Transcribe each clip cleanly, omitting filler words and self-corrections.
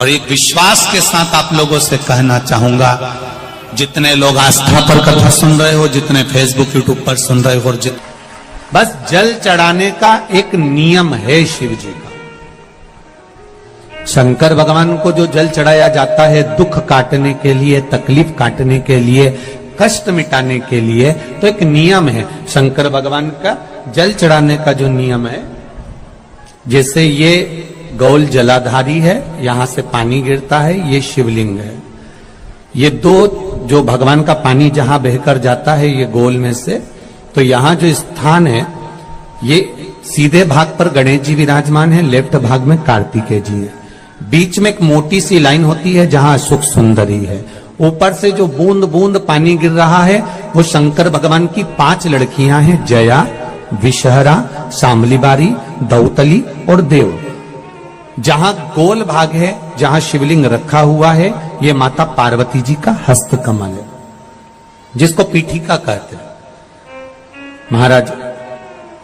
और एक विश्वास के साथ आप लोगों से कहना चाहूंगा, जितने लोग आस्था पर कथा सुन रहे हो, जितने फेसबुक यूट्यूब पर सुन रहे हो, और बस जल चढ़ाने का एक नियम है शिव जी का। शंकर भगवान को जो जल चढ़ाया जाता है दुख काटने के लिए, तकलीफ काटने के लिए, कष्ट मिटाने के लिए, तो एक नियम है शंकर भगवान का जल चढ़ाने का जो नियम है। जैसे ये गौल जलाधारी है, यहां से पानी गिरता है, ये शिवलिंग है। ये दो जो भगवान का पानी जहां बहकर जाता है ये गोल में से, तो यहां जो स्थान है ये सीधे भाग पर गणेश जी विराजमान है, लेफ्ट भाग में कार्तिकेय जी है। बीच में एक मोटी सी लाइन होती है जहां अशोक सुंदरी है। ऊपर से जो बूंद बूंद पानी गिर रहा है वो शंकर भगवान की 5 लड़कियां हैं, जया, विषहरा, शामलीबारी, दौतली और देव। जहां गोल भाग है, जहां शिवलिंग रखा हुआ है, ये माता पार्वती जी का हस्त कमल है, जिसको पीठिका कहते हैं। महाराज,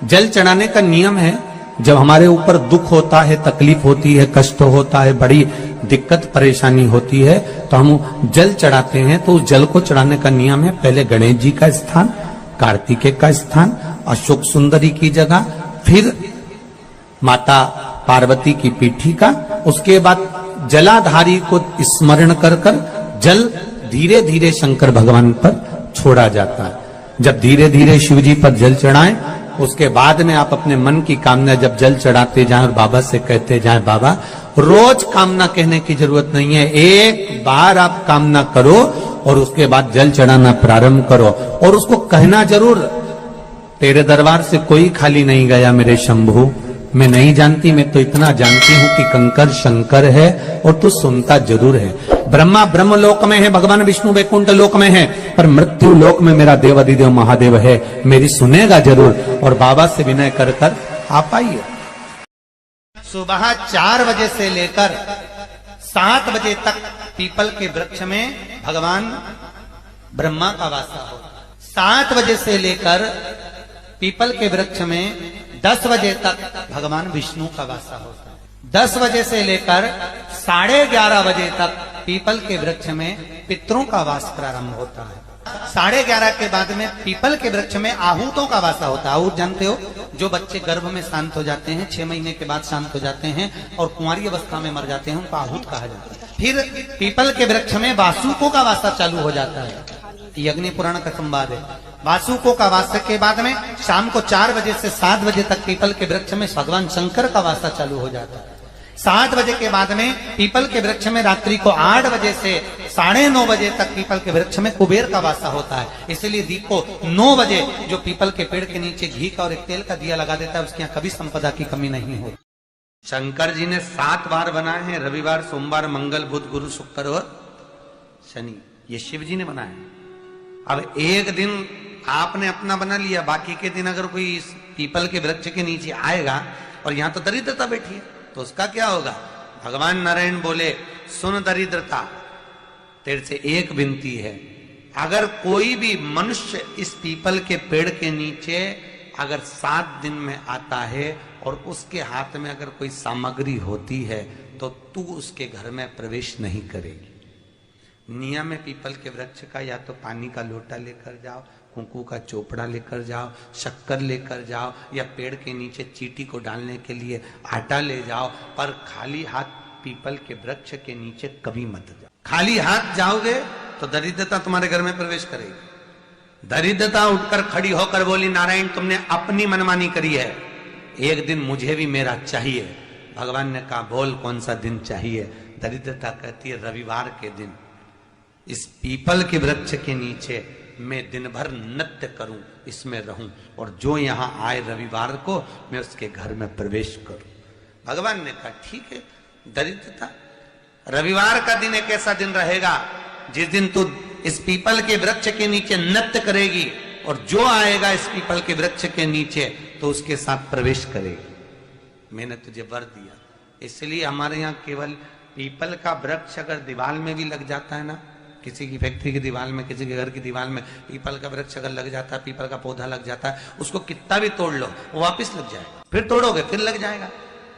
जल चढ़ाने का नियम है, जब हमारे ऊपर दुख होता है, तकलीफ होती है, कष्ट होता है, बड़ी दिक्कत परेशानी होती है, तो हम जल चढ़ाते हैं। तो उस जल को चढ़ाने का नियम है, पहले गणेश जी का स्थान, कार्तिकेय का स्थान, अशोक सुंदरी की जगह, फिर माता पार्वती की पीठिका, उसके बाद जलाधारी को स्मरण कर कर जल धीरे धीरे शंकर भगवान पर छोड़ा जाता है। जब धीरे धीरे शिव जी पर जल चढ़ाएं, उसके बाद में आप अपने मन की कामना जब जल चढ़ाते जाएं और बाबा से कहते जाएं, बाबा रोज कामना कहने की जरूरत नहीं है, एक बार आप कामना करो और उसके बाद जल चढ़ाना प्रारंभ करो। और उसको कहना जरूर, तेरे दरबार से कोई खाली नहीं गया मेरे शंभू, मैं नहीं जानती, मैं तो इतना जानती हूं कि कंकर शंकर है और तू सुनता जरूर है। ब्रह्मा ब्रह्म लोक में है, भगवान विष्णु वैकुंठ लोक में है, पर मृत्यु लोक में मेरा देव अधिदेव महादेव है, मेरी सुनेगा जरूर। और बाबा से विनय कर कर आप आइए। सुबह 4 बजे से लेकर 7 बजे तक पीपल के वृक्ष में भगवान ब्रह्मा का वासा होता है। 7 बजे से लेकर पीपल के वृक्ष में 10 बजे तक भगवान विष्णु का वासा होता है। 10 बजे से लेकर 11:30 बजे तक पीपल के वृक्ष में पितरों का वास प्रारंभ होता है। 11:30 के बाद में पीपल के वृक्ष में आहूतों का वासा होता है। आहूत जानते हो, जो बच्चे गर्भ में शांत हो जाते हैं, 6 महीने के बाद शांत हो जाते हैं और कुंवारी अवस्था में मर जाते हैं, उनको आहूत कहा जाता है। फिर पीपल के वृक्ष में वासुकों का वासा चालू हो जाता है। यज्ञ पुराण का संवाद है। वासुकों का वासा के बाद में शाम को 4 बजे से 7 बजे तक पीपल के वृक्ष में भगवान शंकर का वासा चालू हो जाता है। 7 बजे के बाद में पीपल के वृक्ष में रात्रि को 8 बजे से 9:30 बजे तक पीपल के वृक्ष में कुबेर का वासा होता है। इसलिए दीप को 9 बजे जो पीपल के पेड़ के नीचे घी का और एक तेल का दिया लगा देता है, उसके यहाँ कभी संपदा की कमी नहीं होती। शंकर जी ने 7 बार बनाए हैं, रविवार, सोमवार, मंगल, बुध, गुरु, शुक्र और शनि, ये शिव जी ने बनाए हैं। अब एक दिन आपने अपना बना लिया, बाकी के दिन अगर कोई इस पीपल के वृक्ष के नीचे आएगा और यहां तो दरिद्रता बैठी है, तो उसका क्या होगा? भगवान नारायण बोले, सुन दरिद्रता, तेरे से एक विनती है, अगर कोई भी मनुष्य इस पीपल के पेड़ के नीचे अगर 7 दिन में आता है और उसके हाथ में अगर कोई सामग्री होती है तो तू उसके घर में प्रवेश नहीं करेगी। नियम है पीपल के वृक्ष का, या तो पानी का लोटा लेकर जाओ, कुंकू का चोपड़ा लेकर जाओ, शक्कर लेकर जाओ, या पेड़ के नीचे चींटी को डालने के लिए आटा ले जाओ, पर खाली हाथ पीपल के वृक्ष के नीचे कभी मत जाओ। खाली हाथ जाओगे तो दरिद्रता तुम्हारे घर में प्रवेश करेगी। दरिद्रता उठकर खड़ी होकर बोली, नारायण तुमने अपनी मनमानी करी है, एक दिन मुझे भी मेरा चाहिए। भगवान ने कहा, बोल कौन सा दिन चाहिए? दरिद्रता कहती है, रविवार के दिन इस पीपल के वृक्ष के नीचे मैं दिन भर नृत्य करूं, इसमें रहूं, और जो यहां आए रविवार को मैं उसके घर में प्रवेश करूं। भगवान ने कहा, ठीक है। दरिद्रता, रविवार का दिन एक ऐसा दिन रहेगा जिस दिन तू इस पीपल के वृक्ष के नीचे नृत्य करेगी और जो आएगा इस पीपल के वृक्ष के नीचे तो उसके साथ प्रवेश करेगी। मैंने तुझे वर दिया। इसलिए हमारे यहाँ केवल पीपल का वृक्ष अगर दीवार में भी लग जाता है ना, किसी की फैक्ट्री की दीवार में, किसी के घर की दीवार में पीपल का वृक्ष अगर लग जाता है, पीपल का पौधा लग जाता है, उसको कितना भी तोड़ लो वो वापिस लग जाएगा, फिर तोड़ोगे फिर लग जाएगा।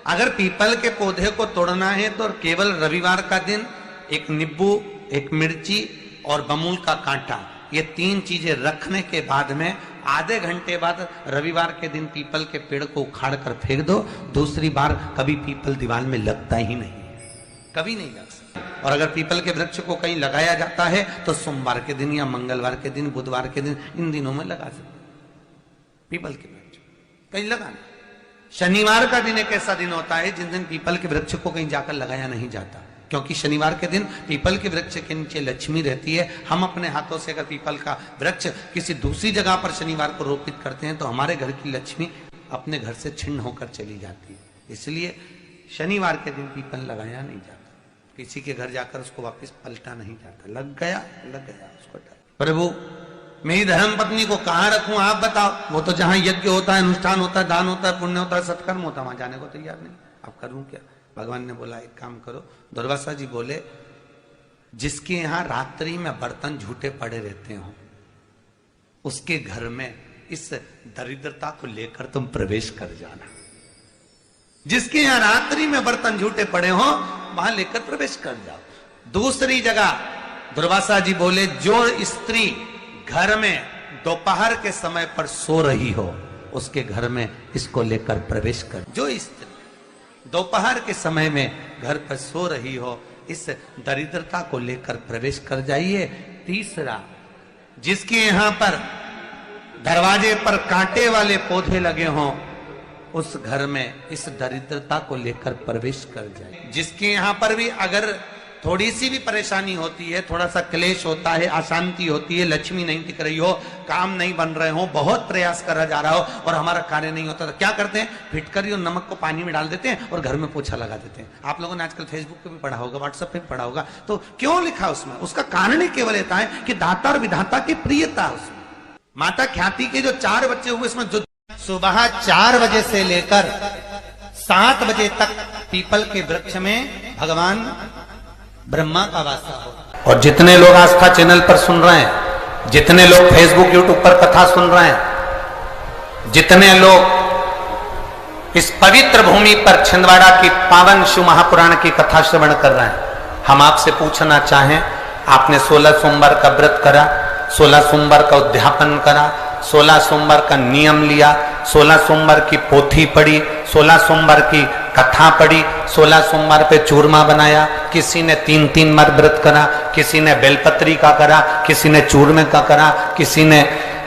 अगर पीपल के पौधे को तोड़ना है तो केवल रविवार का दिन एक नींबू, एक मिर्ची और बमूल का कांटा, ये 3 चीजें रखने के बाद में आधे घंटे बाद रविवार के दिन पीपल के पेड़ को उखाड़ कर फेंक दो। दूसरी बार कभी पीपल दीवार में लगता ही नहीं, कभी नहीं लग सकता। और अगर पीपल के वृक्ष को कहीं लगाया जाता है तो सोमवार के दिन या मंगलवार के दिन, बुधवार के दिन, इन दिनों में लगा सकते पीपल के वृक्ष कहीं लगाना। शनिवार का दिन एक ऐसा दिन होता है जिस दिन पीपल के वृक्ष को कहीं जाकर लगाया नहीं जाता, क्योंकि शनिवार के दिन पीपल के वृक्ष के नीचे लक्ष्मी रहती है। हम अपने हाथों से अगर पीपल का वृक्ष किसी दूसरी जगह पर शनिवार को रोपित करते हैं तो हमारे घर की लक्ष्मी अपने घर से छिन्न होकर चली जाती है। इसलिए शनिवार के दिन पीपल लगाया नहीं जाता, किसी के घर जाकर उसको वापस पलटा नहीं जाता। लग गया उसको। प्रभु मेरी धर्म पत्नी को कहां रखूं आप बताओ। वो तो जहां यज्ञ होता है, अनुष्ठान होता है, दान होता है, पुण्य होता है, सत्कर्म होता है, वहां जाने को तैयार नहीं। अब करूं क्या? भगवान ने बोला एक काम करो। दुर्वासा जी बोले जिसके यहां रात्रि में बर्तन झूठे पड़े रहते हो उसके घर में इस दरिद्रता को लेकर तुम प्रवेश कर जाना। जिसके यहां रात्रि में बर्तन झूठे पड़े हो वहां लेकर प्रवेश कर जाओ। दूसरी जगह दुर्वासा जी बोले जो स्त्री घर में दोपहर के समय पर सो रही हो उसके घर में इसको लेकर प्रवेश कर। जो स्त्री दोपहर के समय में घर पर सो रही हो इस दरिद्रता को लेकर प्रवेश कर जाइए। तीसरा, जिसके यहां पर दरवाजे पर कांटे वाले पौधे लगे हों उस घर में इस दरिद्रता को लेकर प्रवेश कर जाए। जिसके यहां पर भी अगर थोड़ी सी भी परेशानी होती है, थोड़ा सा क्लेश होता है, अशांति होती है, लक्ष्मी नहीं टिक रही हो, काम नहीं बन रहे हो, बहुत प्रयास करा जा रहा हो और हमारा कार्य नहीं होता, तो क्या करते हैं? फिटकरी और नमक को पानी में डाल देते हैं और घर में पोछा लगा देते हैं। आप लोगों ने आजकल फेसबुक पे भी पढ़ा होगा, व्हाट्सएप पे भी पढ़ा होगा। तो क्यों लिखा उसमें? उसका कारण ही केवल इतना है कि दाता और विधाता की प्रियता उसमें। माता ख्याति के जो 4 बच्चे हुए इसमें जो सुबह 4 बजे से लेकर 7 बजे तक पीपल के वृक्ष में भगवान ब्रह्मा का वासा हो। और जितने लोग आस्था चैनल पर सुन रहे हैं, जितने लोग फेसबुक यूट्यूब पर कथा सुन रहे हैं, जितने लोग इस पवित्र भूमि पर छिंदवाड़ा की पावन शिव महापुराण की कथा श्रवण कर रहे हैं, हम आपसे पूछना चाहें, आपने 16 सोमवार का व्रत करा, 16 सोमवार का उद्यापन करा, 16 सोमवार का नियम लिया, 16 सोमवार की पोथी पढ़ी, 16 सोमवार की कथा पढ़ी, 16 सोमवार पे चूरमा बनाया, किसी ने 3 बार व्रत करा, किसी ने बेलपत्री का करा, किसी ने चूरमे का करा, किसी ने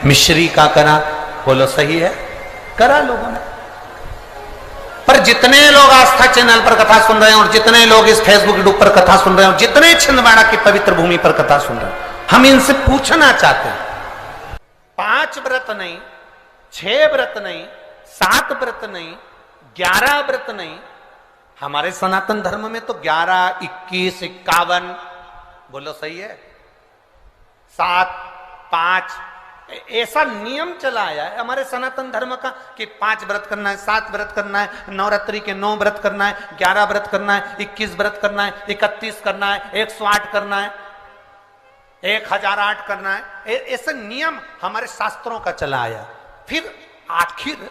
मिश्री का करा। बोलो सही है? करा लोगों ने। पर जितने लोग आस्था चैनल पर कथा सुन रहे हैं और जितने लोग इस फेसबुक यूट्यूब पर कथा सुन रहे हैं और जितने छिंदवाड़ा की पवित्र भूमि पर कथा सुन रहे हैं, हम इनसे पूछना चाहते हैं, 5 व्रत नहीं, 6 व्रत नहीं, 7 व्रत नहीं, 11 व्रत नहीं। हमारे सनातन धर्म में तो 11, 21, 51, बोलो सही है, 7, 5 ऐसा नियम चला आया है हमारे सनातन धर्म का कि 5 व्रत करना है, 7 व्रत करना है, नवरात्रि के 9 व्रत करना है, 11 व्रत करना है, 21 व्रत करना है, 31 करना है, 108 करना है, 1008 करना है। ऐसे नियम हमारे शास्त्रों का चला आया। फिर आखिर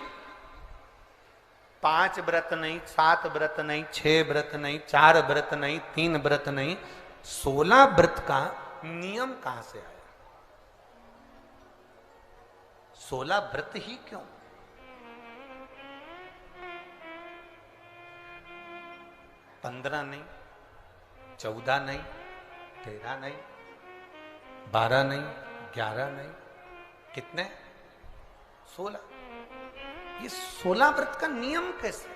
5 व्रत नहीं, 7 व्रत नहीं, 6 व्रत नहीं, 4 व्रत नहीं, 3 व्रत नहीं, 16 व्रत का नियम कहां से आया? 16 व्रत ही क्यों? पंद्रह नहीं, 14 नहीं, 13 नहीं, 12 नहीं, 11 नहीं, कितने? 16। ये 16 व्रत का नियम कैसे?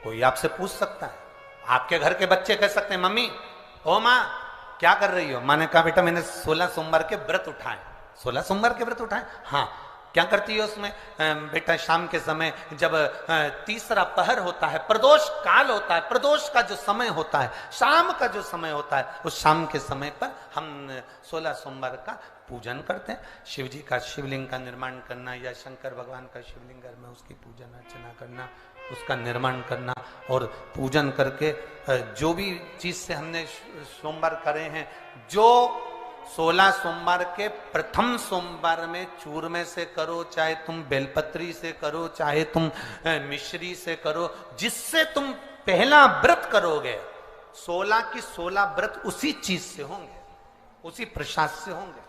कोई आपसे पूछ सकता है, आपके घर के बच्चे कह सकते हैं, मम्मी ओ माँ क्या कर रही हो? माँ ने कहा बेटा मैंने 16 सोमवार के व्रत उठाए। 16 सोमवार के व्रत उठाए? हाँ। क्या करती है उसमें? बेटा शाम के समय जब तीसरा पहर होता है, प्रदोष काल होता है, प्रदोष का जो समय होता है, शाम का जो समय होता है, उस शाम के समय पर हम 16 सोमवार का पूजन करते हैं। शिव जी का शिवलिंग का निर्माण करना या शंकर भगवान का शिवलिंग घर में उसकी पूजन अर्चना करना, उसका निर्माण करना और पूजन करके जो भी चीज से हमने सोमवार करे हैं, जो 16 सोमवार के प्रथम सोमवार में चूरमे से करो, चाहे तुम बेलपत्री से करो, चाहे तुम मिश्री से करो, जिससे तुम पहला व्रत करोगे 16 की 16 व्रत उसी चीज से होंगे, उसी प्रसाद से होंगे।